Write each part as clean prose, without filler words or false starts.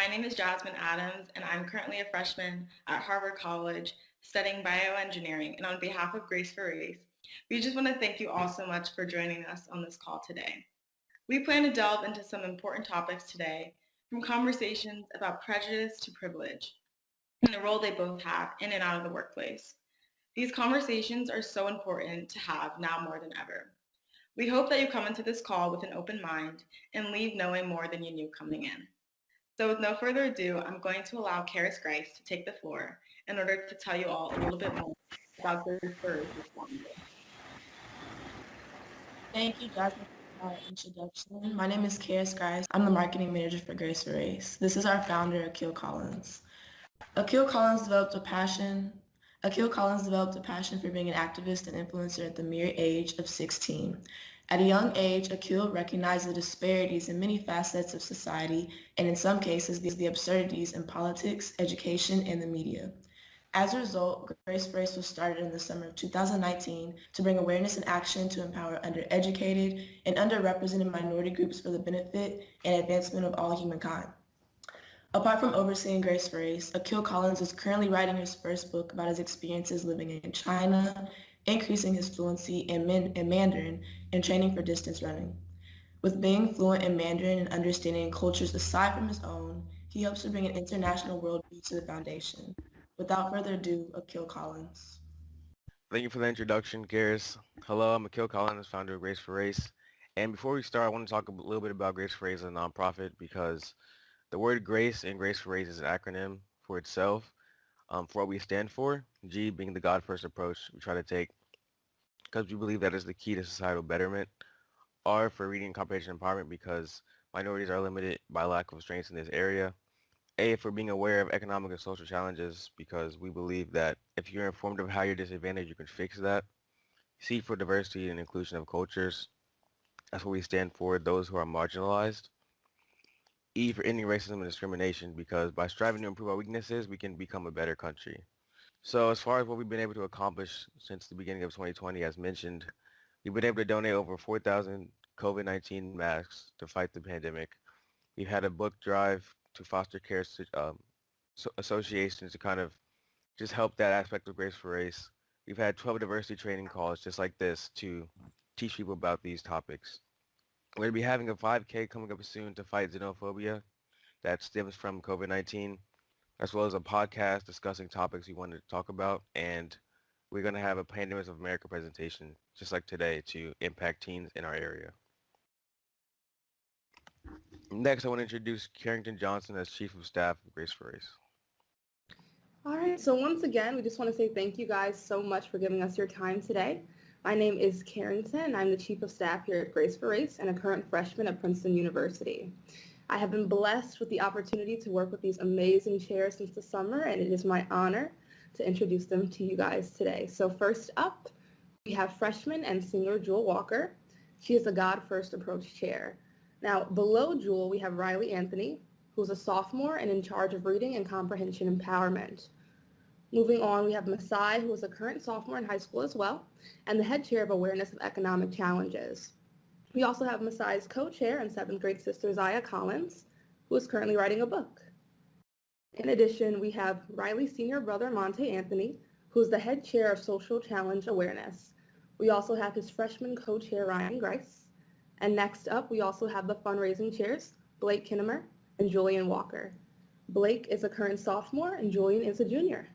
My name is Jasmine Adams, and I'm currently a freshman at Harvard College studying bioengineering. And on behalf of Grace for Race, we just want to thank you all so much for joining us on this call today. We plan to delve into some important topics today, from conversations about prejudice to privilege, and the role they both have in and out of the workplace. These conversations are so important to have now more than ever. We hope that you come into this call with an open mind and leave knowing more than you knew coming in. So with no further ado, I'm going to allow Karis Grice to take the floor in order to tell you all a little bit more about Grace for Race's founder. Thank you, Jasmine, for our introduction. My name is Karis Grice. I'm the marketing manager for Grace for Race. This is our founder, Akil Collins. Akil Collins developed a passion. Akil Collins developed a passion for being an activist and influencer at the mere age of 16. At a young age, Akil recognized the disparities in many facets of society and in some cases the absurdities in politics, education, and the media. As a result, Grace for Race was started in the summer of 2019 to bring awareness and action to empower undereducated and underrepresented minority groups for the benefit and advancement of all humankind. Apart from overseeing Grace for Race, Akil Collins is currently writing his first book about his experiences living in China, increasing his fluency in Mandarin, and training for distance running. With being fluent in Mandarin and understanding cultures aside from his own, he hopes to bring an international worldview to the foundation. Without further ado, Akil Collins. Thank you for the introduction, Garris. Hello, I'm Akil Collins, founder of Grace for Race. And before we start, I want to talk a little bit about Grace for Race as a nonprofit because the word grace and Grace for Race is an acronym for itself for what we stand for. G being the God first approach we try to take because we believe that is the key to societal betterment. R for reading comprehension empowerment because minorities are limited by lack of strengths in this area. A for being aware of economic and social challenges because we believe that if you're informed of how you're disadvantaged, you can fix that. C for diversity and inclusion of cultures. That's what we stand for, those who are marginalized. E for ending racism and discrimination because by striving to improve our weaknesses, we can become a better country. So as far as what we've been able to accomplish since the beginning of 2020, as mentioned, we've been able to donate over 4,000 COVID-19 masks to fight the pandemic. We've had a book drive to foster care associations to kind of just help that aspect of Grace for Race. We've had 12 diversity training calls just like this to teach people about these topics. We're going to be having a 5K coming up soon to fight xenophobia that stems from COVID-19, as well as a podcast discussing topics we wanted to talk about. And we're going to have a Pandemics of America presentation just like today to impact teens in our area. Next, I want to introduce Carrington Johnson as Chief of Staff of Grace for Race. All right, so once again, we just want to say thank you guys so much for giving us your time today. My name is Carrington, and I'm the Chief of Staff here at Grace for Race and a current freshman at Princeton University. I have been blessed with the opportunity to work with these amazing chairs since the summer, and it is my honor to introduce them to you guys today. So first up, we have freshman and singer Jewel Walker. She is the God First Approach Chair. Now, below Jewel, we have Riley Anthony, who's a sophomore and in charge of reading and comprehension empowerment. Moving on, we have Masai, who is a current sophomore in high school as well, and the head chair of awareness of economic challenges. We also have Masai's co-chair and 7th grade sister, Zaya Collins, who is currently writing a book. In addition, we have Riley's senior brother, Monte Anthony, who is the head chair of social challenge awareness. We also have his freshman co-chair, Ryan Grice. And next up, we also have the fundraising chairs, Blake Kinnemer and Julian Walker. Blake is a current sophomore and Julian is a junior.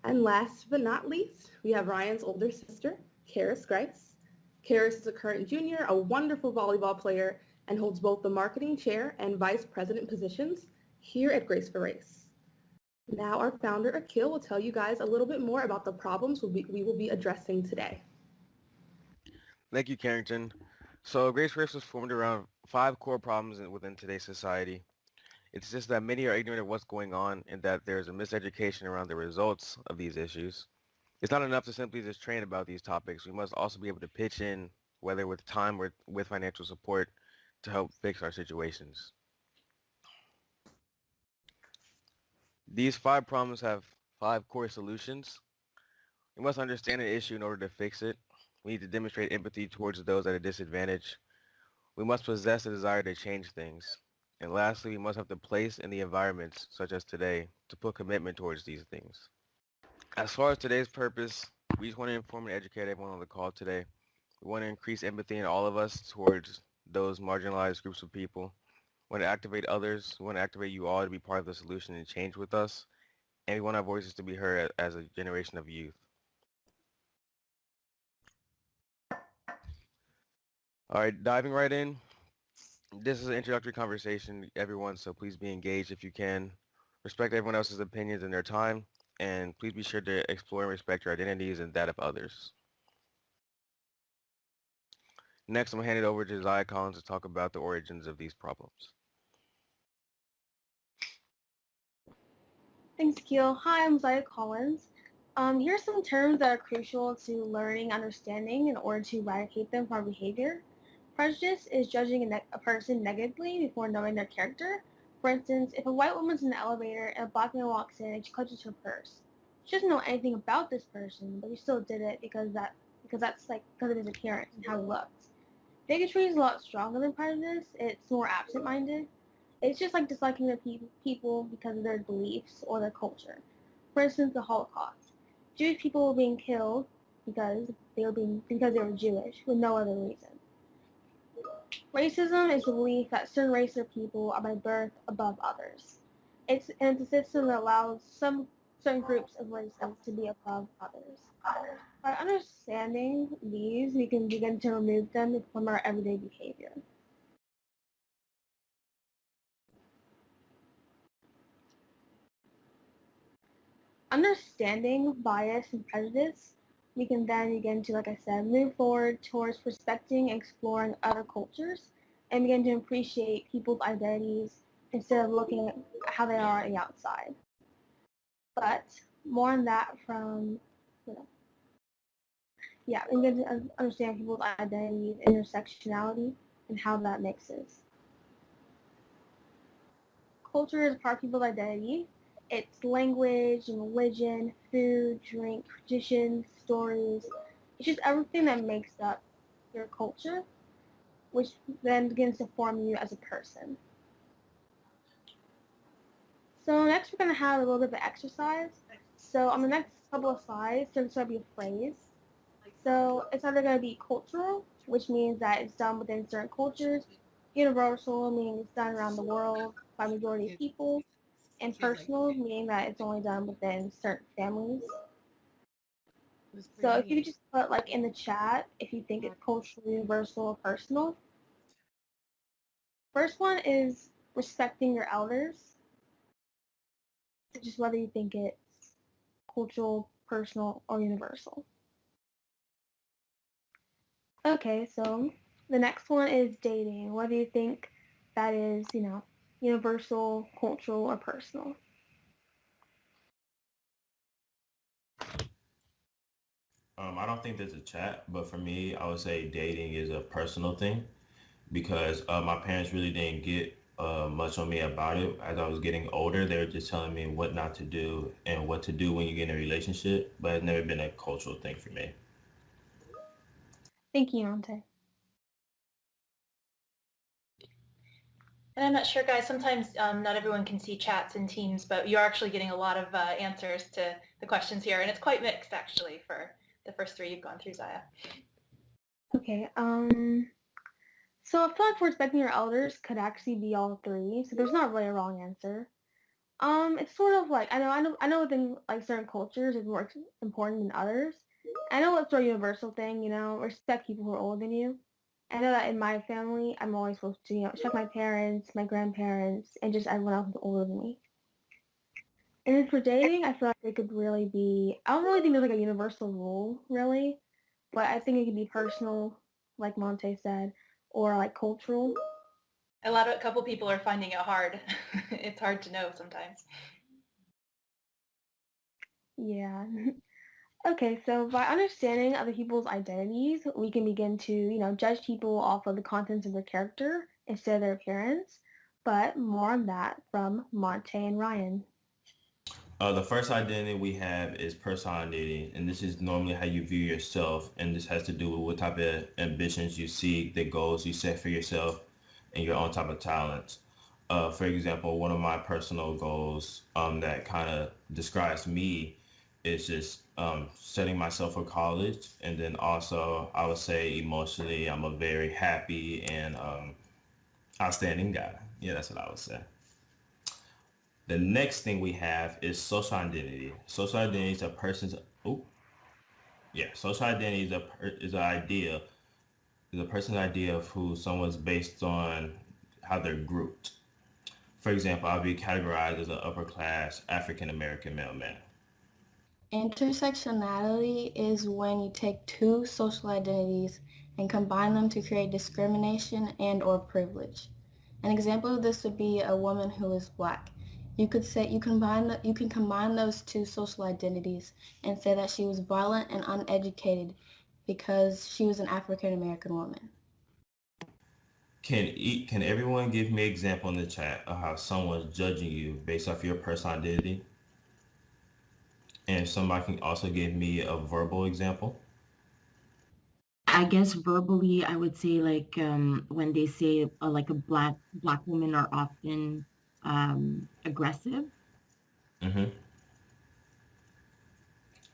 And last but not least, we have Ryan's older sister, Karis Grice. Karis is a current junior, a wonderful volleyball player, and holds both the marketing chair and vice president positions here at Grace for Race. Now our founder, Akil, will tell you guys a little bit more about the problems we will be addressing today. Thank you, Carrington. So Grace for Race was formed around 5 core problems within today's society. It's just that many are ignorant of what's going on and that there's a miseducation around the results of these issues. It's not enough to simply just train about these topics. We must also be able to pitch in, whether with time or with financial support, to help fix our situations. These 5 problems have 5 core solutions. We must understand an issue in order to fix it. We need to demonstrate empathy towards those at a disadvantage. We must possess a desire to change things. And lastly, we must have the place and the environments, such as today, to put commitment towards these things. As far as today's purpose, we just want to inform and educate everyone on the call today. We want to increase empathy in all of us towards those marginalized groups of people. We want to activate others. We want to activate you all to be part of the solution and change with us. And we want our voices to be heard as a generation of youth. All right, diving right in. This is an introductory conversation, everyone, so please be engaged if you can. Respect everyone else's opinions and their time, and please be sure to explore and respect your identities and that of others. Next, I'm going to hand it over to Zaya Collins to talk about the origins of these problems. Thanks, Keel. Hi, I'm Zaya Collins. Here are some terms that are crucial to learning, understanding in order to eradicate them from our behavior. Prejudice is judging a person negatively before knowing their character. For instance, if a white woman's in the elevator and a black man walks in and she clutches her purse, she doesn't know anything about this person, but she still did it because of his appearance and how he looks. Bigotry is a lot stronger than prejudice. It's more absent-minded. It's just like disliking their people because of their beliefs or their culture. For instance, the Holocaust. Jewish people were being killed because they were Jewish with no other reason. Racism is the belief that certain races or people are by birth above others. It's a system that allows certain groups of races to be above others. By understanding these, we can begin to remove them from our everyday behavior. Understanding bias and prejudice, we can then begin to, like I said, move forward towards respecting and exploring other cultures and begin to appreciate people's identities instead of looking at how they are on the outside. But more on that from, and begin to understand people's identities, intersectionality, and how that mixes. Culture is part of people's identity. It's language and religion, food, drink, traditions, stories. It's just everything that makes up your culture, which then begins to form you as a person. So next we're going to have a little bit of an exercise. So on the next couple of slides, there's going to be a phrase. So it's either going to be cultural, which means that it's done within certain cultures. Universal, meaning it's done around the world by the majority of people. And personal, meaning that it's only done within certain families. So if you could just put like in the chat if you think it's cultural, universal, or personal. First one is respecting your elders. Just whether you think it's cultural, personal, or universal. Okay, so the next one is dating. Whether you think that is, universal, cultural, or personal. I don't think there's a chat, but for me, I would say dating is a personal thing because my parents really didn't get much on me about it. As I was getting older, they were just telling me what not to do and what to do when you get in a relationship, but it's never been a cultural thing for me. Thank you, Monte. And I'm not sure, guys, sometimes not everyone can see chats in Teams, but you're actually getting a lot of answers to the questions here, and it's quite mixed, actually, for the first three you've gone through, Zaya. Okay, so I feel like respecting your elders could actually be all three, so there's not really a wrong answer. It's sort of like, I know within like certain cultures it's more important than others. I know it's sort of a universal thing, respect people who are older than you. I know that in my family, I'm always supposed to, respect my parents, my grandparents, and just everyone else who's older than me. And then for dating, I feel like it could really be, I don't really think there's like a universal rule, really, but I think it could be personal, like Monte said, or like cultural. A couple people are finding it hard. It's hard to know sometimes. Yeah. Okay, so by understanding other people's identities, we can begin to, judge people off of the contents of their character instead of their appearance. But more on that from Monte and Ryan. The first identity we have is personality, and this is normally how you view yourself, and this has to do with what type of ambitions you seek, the goals you set for yourself, and your own type of talents. For example, one of my personal goals that kind of describes me is just setting myself for college. And then also, I would say emotionally, I'm a very happy and outstanding guy. Yeah, that's what I would say. The next thing we have is social identity. Social identity is a person's, oh, yeah, social identity is is an idea, is a person's idea of who someone's based on how they're grouped. For example, I'll be categorized as an upper class African American male man. Intersectionality is when you take two social identities and combine them to create discrimination and or privilege. An example of this would be a woman who is black. You could say you can combine those two social identities and say that she was violent and uneducated because she was an African American woman. Can everyone give me an example in the chat of how someone's judging you based off your personal identity? And somebody can also give me a verbal example. I guess verbally, I would say like when they say like a black women are often aggressive. Mm-hmm.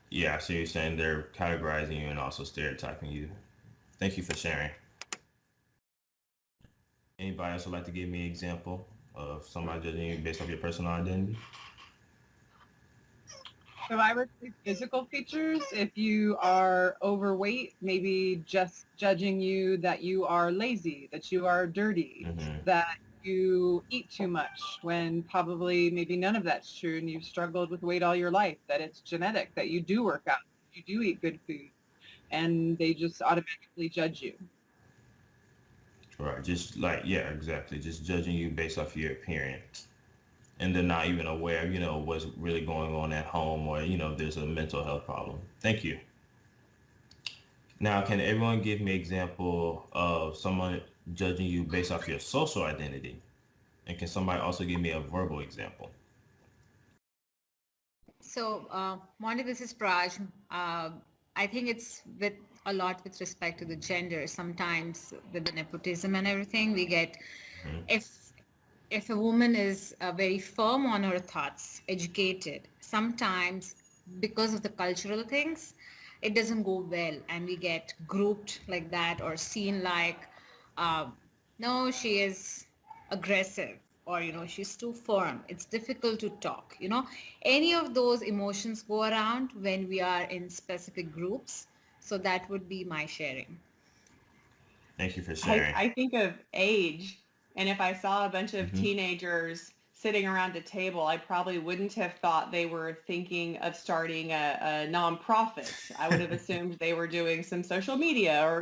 Yeah, so you're saying they're categorizing you and also stereotyping you. Thank you for sharing. Anybody else would like to give me an example of somebody judging you based off your personal identity? So I would say physical features. If you are overweight, maybe just judging you that you are lazy, that you are dirty, that you eat too much, when probably maybe none of that's true and you've struggled with weight all your life, that it's genetic, that you do work out, you do eat good food, and they just automatically judge you. Right, just like, yeah, exactly. Just judging you based off your appearance. And they're not even aware, what's really going on at home or, there's a mental health problem. Thank you. Now, can everyone give me an example of someone judging you based off your social identity? And can somebody also give me a verbal example? So, Monty, this is Praj. I think it's with a lot with respect to the gender. Sometimes with the nepotism and everything, we get, if a woman is very firm on her thoughts, educated, sometimes because of the cultural things, it doesn't go well and we get grouped like that or seen like, no, she is aggressive or, she's too firm. It's difficult to talk, Any of those emotions go around when we are in specific groups. So that would be my sharing. Thank you for sharing. I think of age, and if I saw a bunch of teenagers sitting around a table, I probably wouldn't have thought they were thinking of starting a nonprofit. I would have assumed they were doing some social media or,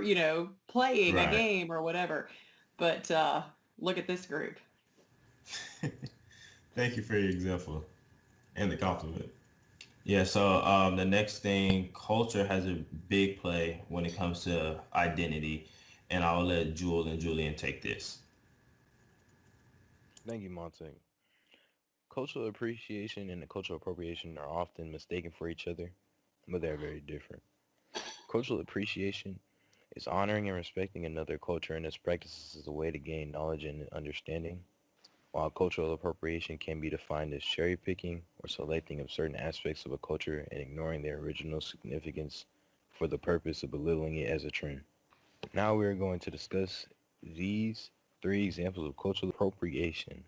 playing a game or whatever. But look at this group. Thank you for your example and the compliment. Yeah, so the next thing, culture has a big play when it comes to identity, and I'll let Jewel and Julian take this. Thank you, Monte. Cultural appreciation and the cultural appropriation are often mistaken for each other, but they're very different. Cultural appreciation is honoring and respecting another culture and its practices as a way to gain knowledge and understanding, while cultural appropriation can be defined as cherry picking or selecting of certain aspects of a culture and ignoring their original significance for the purpose of belittling it as a trend. Now we are going to discuss these 3 examples of cultural appropriation.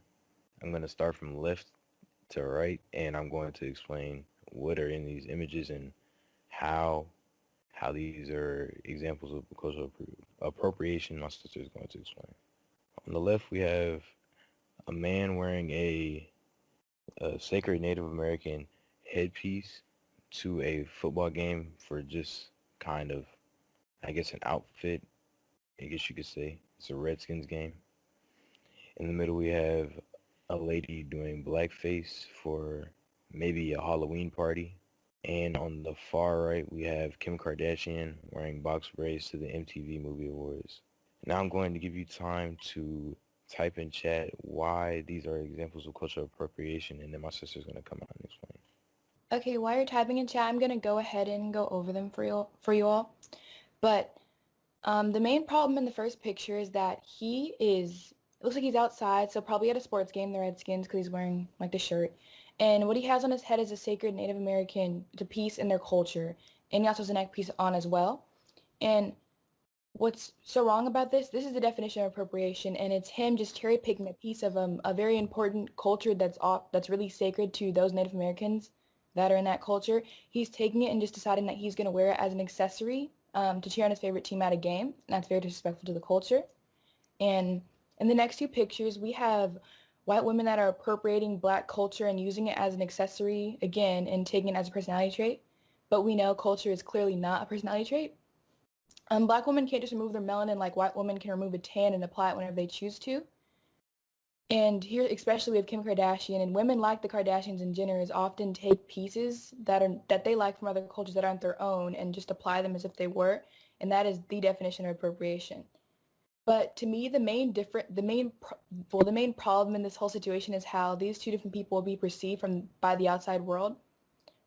I'm going to start from left to right, and I'm going to explain what are in these images and how these are examples of cultural appropriation. My sister is going to explain. On the left, we have a man wearing a sacred Native American headpiece to a football game for just kind of, I guess, an outfit, I guess you could say. It's a Redskins game. In the middle, we have a lady doing blackface for maybe a Halloween party. And on the far right, we have Kim Kardashian wearing box braids to the MTV Movie Awards. Now I'm going to give you time to type in chat why these are examples of cultural appropriation, and then my sister's going to come out and explain. Okay, while you're typing in chat, I'm going to go ahead and go over them for you all. But the main problem in the first picture is that he is It looks like he's outside, so probably at a sports game, the Redskins, because he's wearing like the shirt. And what he has on his head is a sacred Native American, the piece in their culture, and he also has a neck piece on as well. And what's so wrong about this? This is the definition of appropriation, and it's him just cherry picking a piece of a very important culture that's really sacred to those Native Americans that are in that culture. He's taking it and just deciding that he's going to wear it as an accessory to cheer on his favorite team at a game. And that's very disrespectful to the culture. And in the next two pictures, we have white women that are appropriating Black culture and using it as an accessory again and taking it as a personality trait. But we know culture is clearly not a personality trait. Black women can't just remove their melanin like white women can remove a tan and apply it whenever they choose to. And here, especially with Kim Kardashian, and women like the Kardashians and Jenners often take pieces that they like from other cultures that aren't their own and just apply them as if they were, and that is the definition of appropriation. But to me, the main problem in this whole situation is how these two different people will be perceived by the outside world.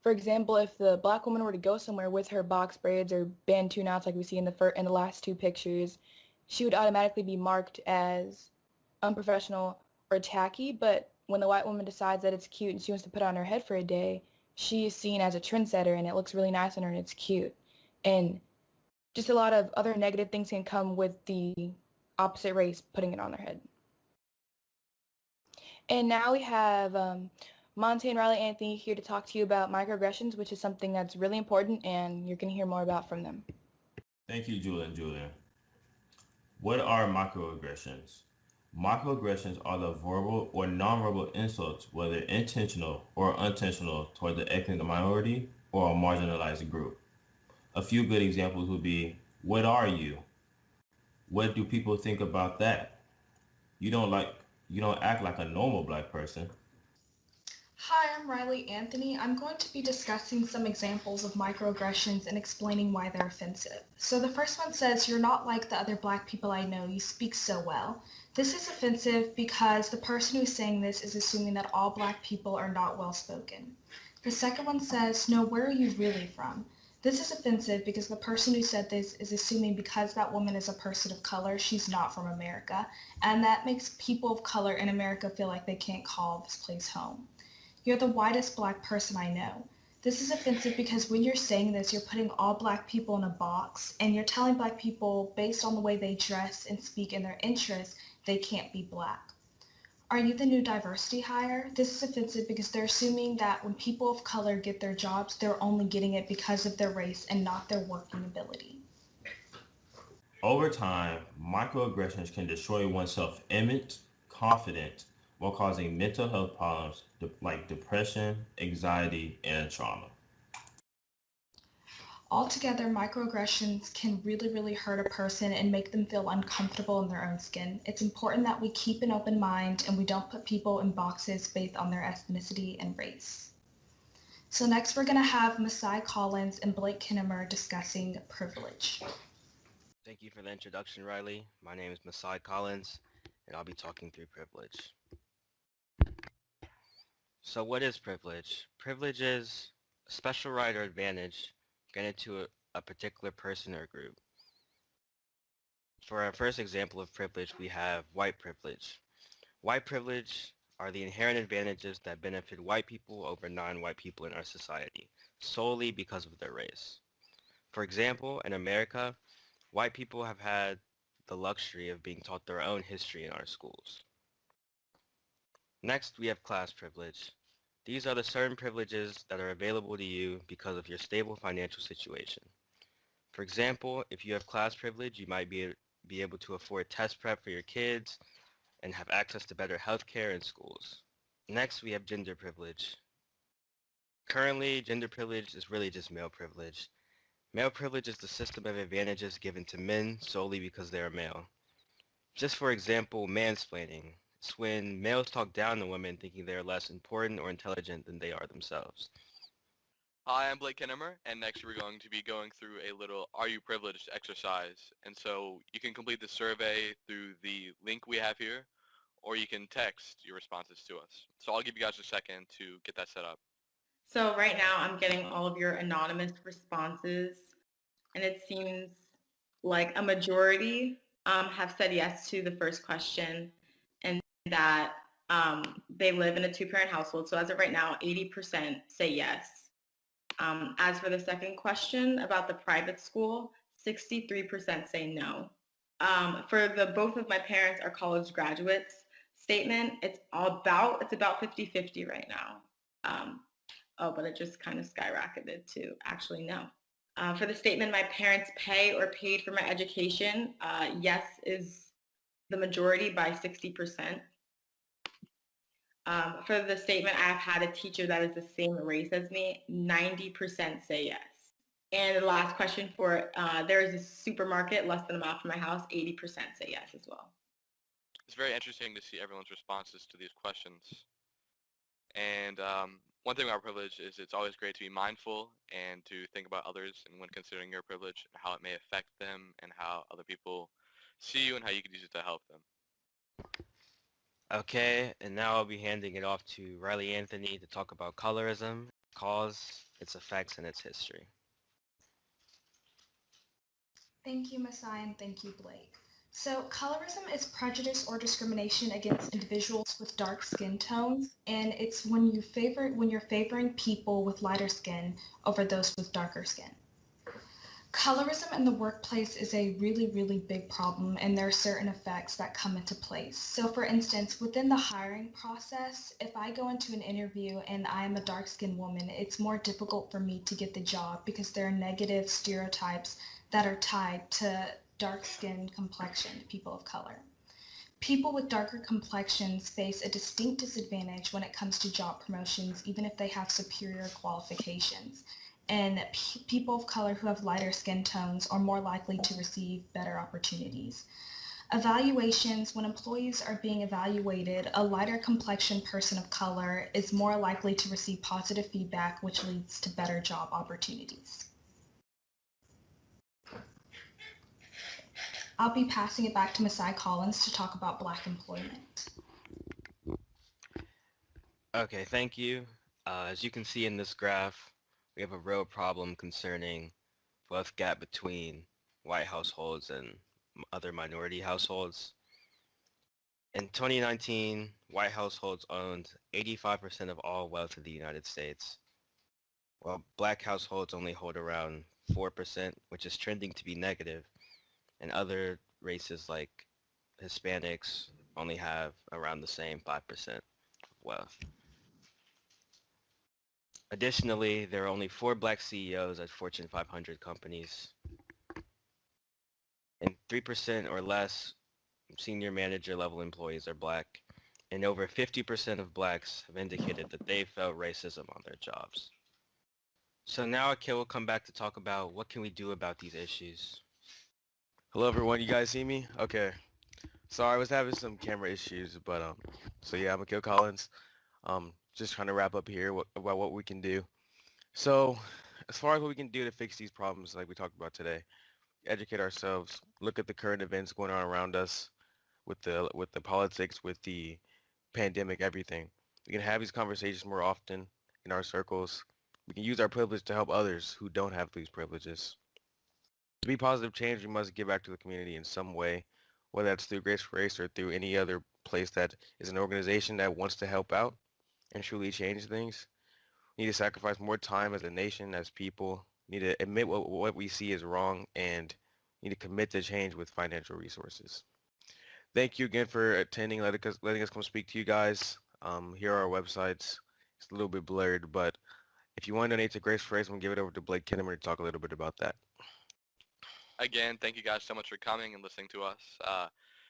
For example, if the Black woman were to go somewhere with her box braids or bantu knots like we see in the last two pictures, she would automatically be marked as unprofessional or tacky. But when the white woman decides that it's cute and she wants to put it on her head for a day, she is seen as a trendsetter and it looks really nice on her and it's cute. And just a lot of other negative things can come with the opposite race putting it on their head. And now we have Monte and Riley Anthony here to talk to you about microaggressions, which is something that's really important and you're going to hear more about from them. Thank you, Julian. What are microaggressions? Microaggressions are the verbal or nonverbal insults, whether intentional or unintentional, toward the ethnic minority or a marginalized group. A few good examples would be, what are you? What do people think about that? You don't act like a normal Black person. Hi, I'm Riley Anthony. I'm going to be discussing some examples of microaggressions and explaining why they're offensive. So the first one says, "You're not like the other Black people I know. You speak so well." This is offensive because the person who's saying this is assuming that all Black people are not well spoken. The second one says, "No, where are you really from?" This is offensive because the person who said this is assuming because that woman is a person of color, she's not from America, and that makes people of color in America feel like they can't call this place home. "You're the whitest Black person I know." This is offensive because when you're saying this, you're putting all Black people in a box, and you're telling Black people, based on the way they dress and speak and their interests, they can't be Black. "Are you the new diversity hire?" This is offensive because they're assuming that when people of color get their jobs, they're only getting it because of their race and not their working ability. Over time, microaggressions can destroy one's self-image, confidence, while causing mental health problems like depression, anxiety, and trauma. Altogether, microaggressions can really hurt a person and make them feel uncomfortable in their own skin. It's important that we keep an open mind and we don't put people in boxes based on their ethnicity and race. So next we're going to have Masai Collins and Blake Kinnemer discussing privilege. Thank you for the introduction, Riley. My name is Masai Collins, and I'll be talking through privilege. So what is privilege? Privilege is a special right or advantage granted to a particular person or group. For our first example of privilege, we have white privilege. White privilege are the inherent advantages that benefit white people over non-white people in our society, solely because of their race. For example, in America, white people have had the luxury of being taught their own history in our schools. Next, we have class privilege. These are the certain privileges that are available to you because of your stable financial situation. For example, if you have class privilege, you might be able to afford test prep for your kids and have access to better health care in schools. Next, we have gender privilege. Currently, gender privilege is really just male privilege. Male privilege is the system of advantages given to men solely because they are male. Just for example, mansplaining. It's when males talk down to women thinking they are less important or intelligent than they are themselves. Hi, I'm Blake Kinnemer, and next we're going to be going through a little Are You Privileged exercise. And so you can complete the survey through the link we have here, or you can text your responses to us. So I'll give you guys a second to get that set up. So right now I'm getting all of your anonymous responses, and it seems like a majority have said yes to the first question, that they live in a two-parent household. So as of right now, 80% say yes. As for the second question about the private school, 63% say no. For the both of my parents are college graduates statement, it's about 50-50 right now. But it just kind of skyrocketed to actually no. For the statement, my parents pay or paid for my education, yes is the majority by 60%. For the statement, I've had a teacher that is the same race as me, 90% say yes. And the last question for, there is a supermarket less than a mile from my house, 80% say yes as well. It's very interesting to see everyone's responses to these questions. And one thing about privilege is it's always great to be mindful and to think about others and when considering your privilege and how it may affect them and how other people see you and how you can use it to help them. Okay, and now I'll be handing it off to Riley Anthony to talk about colorism, cause, its effects, and its history. Thank you, Masai, and thank you, Blake. So colorism is prejudice or discrimination against individuals with dark skin tones, and it's when you're favoring people with lighter skin over those with darker skin. Colorism in the workplace is a really, really big problem, and there are certain effects that come into place. So for instance, within the hiring process, if I go into an interview and I am a dark-skinned woman, it's more difficult for me to get the job because there are negative stereotypes that are tied to dark-skinned complexion, people of color. People with darker complexions face a distinct disadvantage when it comes to job promotions, even if they have superior qualifications. And people of color who have lighter skin tones are more likely to receive better opportunities. Evaluations, when employees are being evaluated, a lighter complexion person of color is more likely to receive positive feedback, which leads to better job opportunities. I'll be passing it back to Masai Collins to talk about Black employment. Okay, thank you. As you can see in this graph, we have a real problem concerning wealth gap between white households and other minority households. In 2019, white households owned 85% of all wealth in the United States, while black households only hold around 4%, which is trending to be negative, and other races like Hispanics only have around the same 5% of wealth. Additionally, there are only 4 black CEOs at Fortune 500 companies, and 3% or less senior manager level employees are black, and over 50% of blacks have indicated that they felt racism on their jobs. So now Akil will come back to talk about what can we do about these issues. Hello everyone, you guys see me? Okay. Sorry, I was having some camera issues, but so yeah, I'm Akil Collins. Just trying to wrap up here about what we can do. So as far as what we can do to fix these problems like we talked about today, educate ourselves, look at the current events going on around us with the politics, with the pandemic, everything. We can have these conversations more often in our circles. We can use our privilege to help others who don't have these privileges. To be positive change, we must give back to the community in some way, whether that's through Grace for Race or through any other place that is an organization that wants to help out and truly change things. We need to sacrifice more time as a nation, as people. We need to admit what we see is wrong and need to commit to change with financial resources. Thank you again for attending, letting us come speak to you guys. Here are our websites. It's a little bit blurred, but if you want to donate to Grace for Race, I'm going to give it over to Blake Kinnemer to talk a little bit about that. Again, thank you guys so much for coming and listening to us.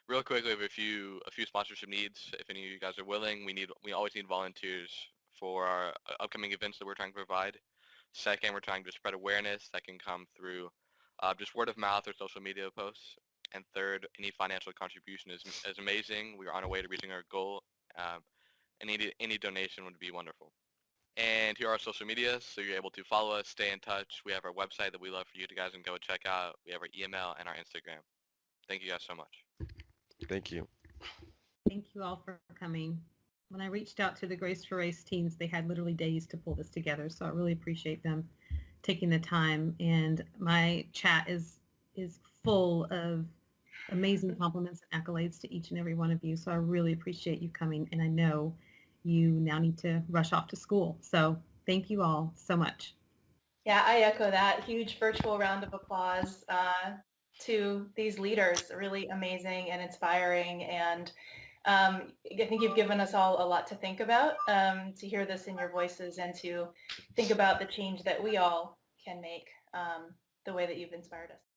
Real quick, we have a few sponsorship needs. If any of you guys are willing, we always need volunteers for our upcoming events that we're trying to provide. Second, we're trying to spread awareness that can come through just word of mouth or social media posts. And third, any financial contribution is amazing. We are on our way to reaching our goal. Any donation would be wonderful. And here are our social medias, so you're able to follow us, stay in touch. We have our website that we love for you guys and go check out. We have our email and our Instagram. Thank you guys so much. Thank you. Thank you all for coming. When I reached out to the Grace for Race teams, they had literally days to pull this together, so I really appreciate them taking the time. And my chat is full of amazing compliments and accolades to each and every one of you. So I really appreciate you coming, and I know you now need to rush off to school. So thank you all so much. Yeah, I echo that. Huge virtual round of applause to these leaders. Really amazing and inspiring. And I think you've given us all a lot to think about, to hear this in your voices and to think about the change that we all can make the way that you've inspired us.